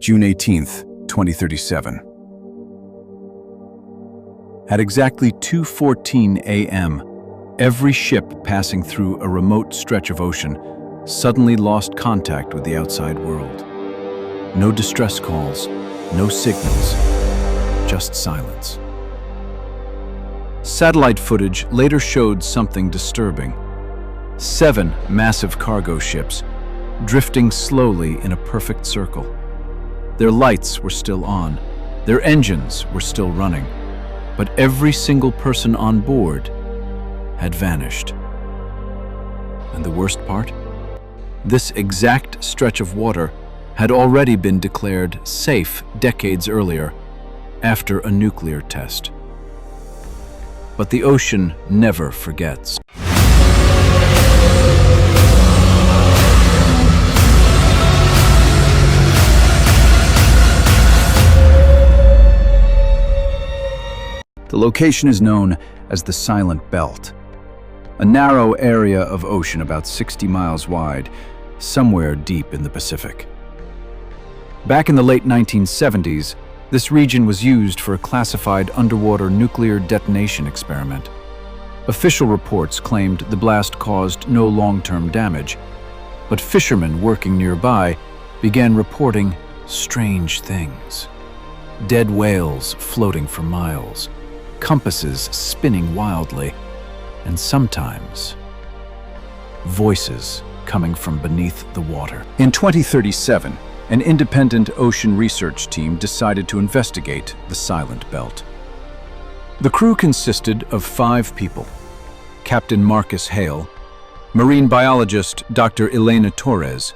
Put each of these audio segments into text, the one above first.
June 18th, 2037. At exactly 2:14 a.m., every ship passing through a remote stretch of ocean suddenly lost contact with the outside world. No distress calls, no signals, just silence. Satellite footage later showed something disturbing. 7 massive cargo ships drifting slowly in a perfect circle. Their lights were still on, their engines were still running, but every single person on board had vanished. And the worst part? This exact stretch of water had already been declared safe decades earlier after a nuclear test. But the ocean never forgets. The location is known as the Silent Belt, a narrow area of ocean about 60 miles wide, somewhere deep in the Pacific. Back in the late 1970s, this region was used for a classified underwater nuclear detonation experiment. Official reports claimed the blast caused no long-term damage, but fishermen working nearby began reporting strange things. Dead whales floating for miles, compasses spinning wildly, and sometimes voices coming from beneath the water. In 2037, an independent ocean research team decided to investigate the Silent Belt. The crew consisted of 5 people: Captain Marcus Hale, marine biologist Dr. Elena Torres,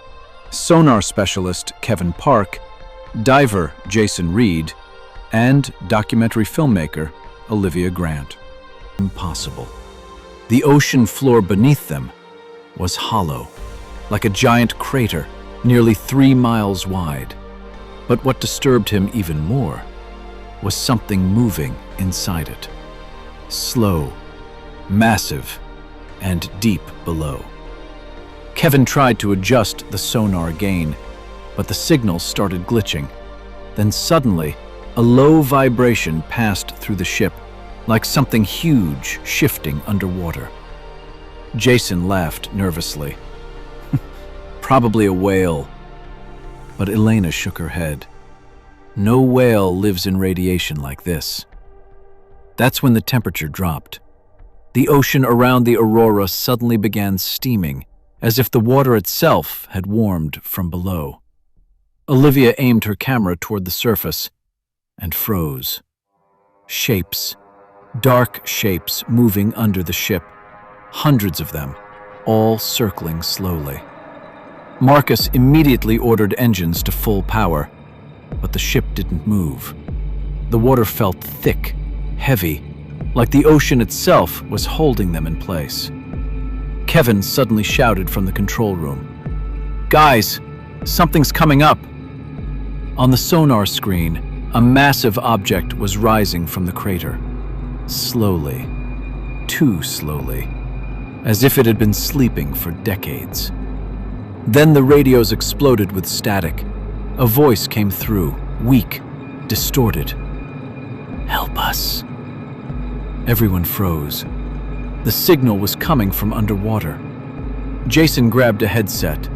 sonar specialist Kevin Park, diver Jason Reed, and documentary filmmaker Olivia Grant. Impossible. The ocean floor beneath them was hollow, like a giant crater nearly 3 miles wide. But what disturbed him even more was something moving inside it. Slow, massive, and deep below. Kevin tried to adjust the sonar gain, but the signal started glitching. Then suddenly, a low vibration passed through the ship, like something huge shifting underwater. Jason laughed nervously. Probably a whale. But Elena shook her head. No whale lives in radiation like this. That's when the temperature dropped. The ocean around the Aurora suddenly began steaming, as if the water itself had warmed from below. Olivia aimed her camera toward the surface and froze. Shapes, dark shapes moving under the ship, hundreds of them, all circling slowly. Marcus immediately ordered engines to full power, but the ship didn't move. The water felt thick, heavy, like the ocean itself was holding them in place. Kevin suddenly shouted from the control room, "Guys, something's coming up!" On the sonar screen, a massive object was rising from the crater. Slowly, too slowly, as if it had been sleeping for decades. Then the radios exploded with static. A voice came through, weak, distorted. "Help us." Everyone froze. The signal was coming from underwater. Jason grabbed a headset.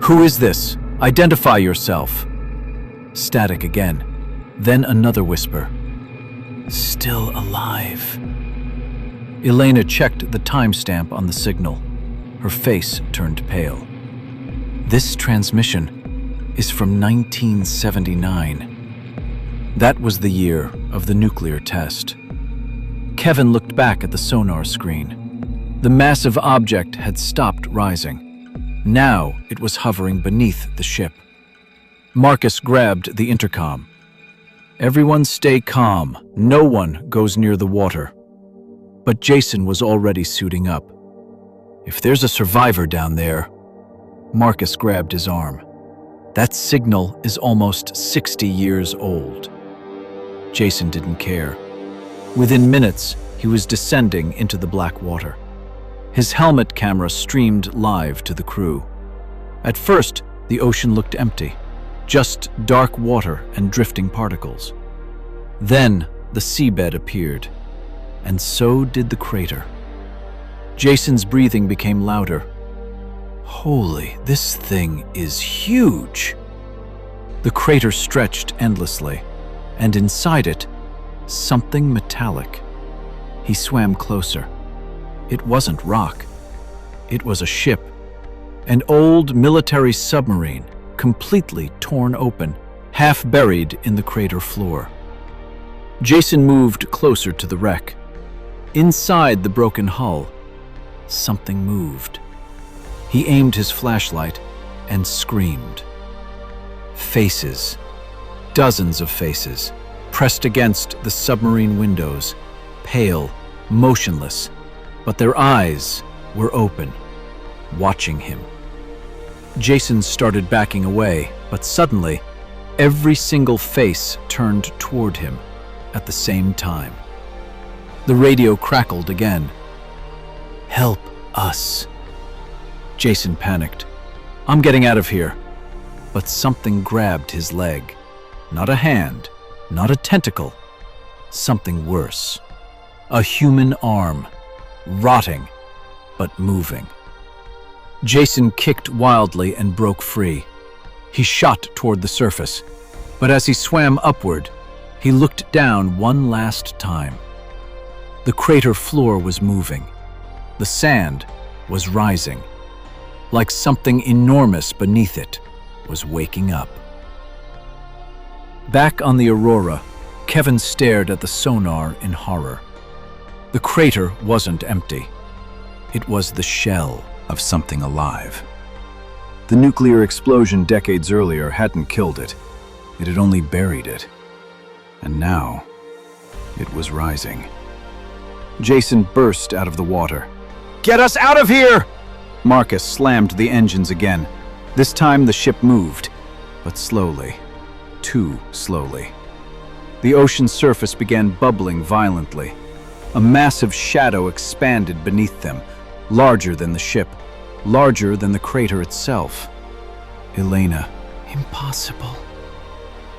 "Who is this? Identify yourself." Static again. Then another whisper. "Still alive." Elena checked the timestamp on the signal. Her face turned pale. This transmission is from 1979. That was the year of the nuclear test. Kevin looked back at the sonar screen. The massive object had stopped rising. Now it was hovering beneath the ship. Marcus grabbed the intercom. "Everyone stay calm. No one goes near the water." But Jason was already suiting up. "If there's a survivor down there..." Marcus grabbed his arm. "That signal is almost 60 years old." Jason didn't care. Within minutes, he was descending into the black water. His helmet camera streamed live to the crew. At first, the ocean looked empty. just dark water and drifting particles. Then the seabed appeared, and so did the crater. Jason's breathing became louder. Holy, this thing is huge! The crater stretched endlessly, and inside it, something metallic. He swam closer. It wasn't rock. It was a ship, an old military submarine, completely torn open, half buried in the crater floor. Jason moved closer to the wreck. Inside the broken hull, something moved. He aimed his flashlight and screamed. Faces, dozens of faces, pressed against the submarine windows, pale, motionless, but their eyes were open, watching him. Jason started backing away, but suddenly, every single face turned toward him at the same time. The radio crackled again. "Help us." Jason panicked. "I'm getting out of here." But something grabbed his leg. Not a hand, not a tentacle. Something worse. A human arm, rotting, but moving. Jason kicked wildly and broke free. He shot toward the surface, but as he swam upward, he looked down one last time. The crater floor was moving. The sand was rising, like something enormous beneath it was waking up. Back on the Aurora, Kevin stared at the sonar in horror. The crater wasn't empty. It was the shell of something alive. The nuclear explosion decades earlier hadn't killed it. It had only buried it. And now, it was rising. Jason burst out of the water. "Get us out of here!" Marcus slammed the engines again. This time the ship moved, but slowly, too slowly. The ocean surface began bubbling violently. A massive shadow expanded beneath them, larger than the ship, larger than the crater itself. Elena, impossible.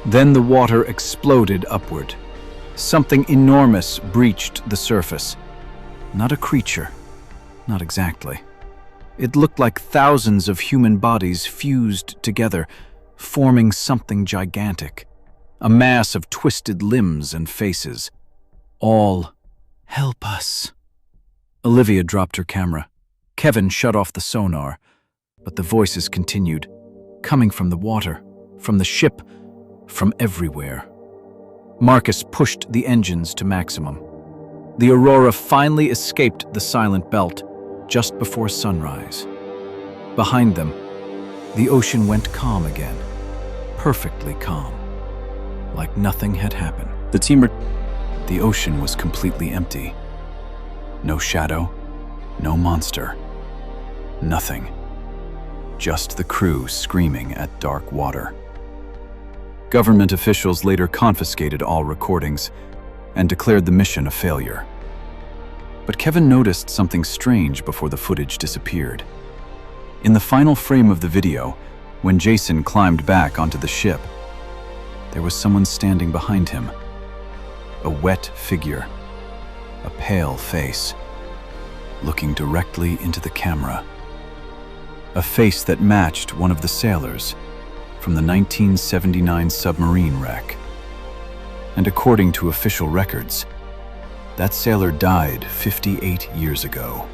Then the water exploded upward. Something enormous breached the surface. Not a creature, not exactly. It looked like thousands of human bodies fused together, forming something gigantic. A mass of twisted limbs and faces. All, "Help us." Olivia dropped her camera. Kevin shut off the sonar, but the voices continued, coming from the water, from the ship, from everywhere. Marcus pushed the engines to maximum. The Aurora finally escaped the silent belt just before sunrise. Behind them, the ocean went calm again, perfectly calm, like nothing had happened. The ocean was completely empty. No shadow, no monster, nothing. Just the crew screaming at dark water. Government officials later confiscated all recordings and declared the mission a failure. But Kevin noticed something strange before the footage disappeared. In the final frame of the video, when Jason climbed back onto the ship, there was someone standing behind him. A wet figure, a pale face, looking directly into the camera. A face that matched one of the sailors from the 1979 submarine wreck. And according to official records, that sailor died 58 years ago.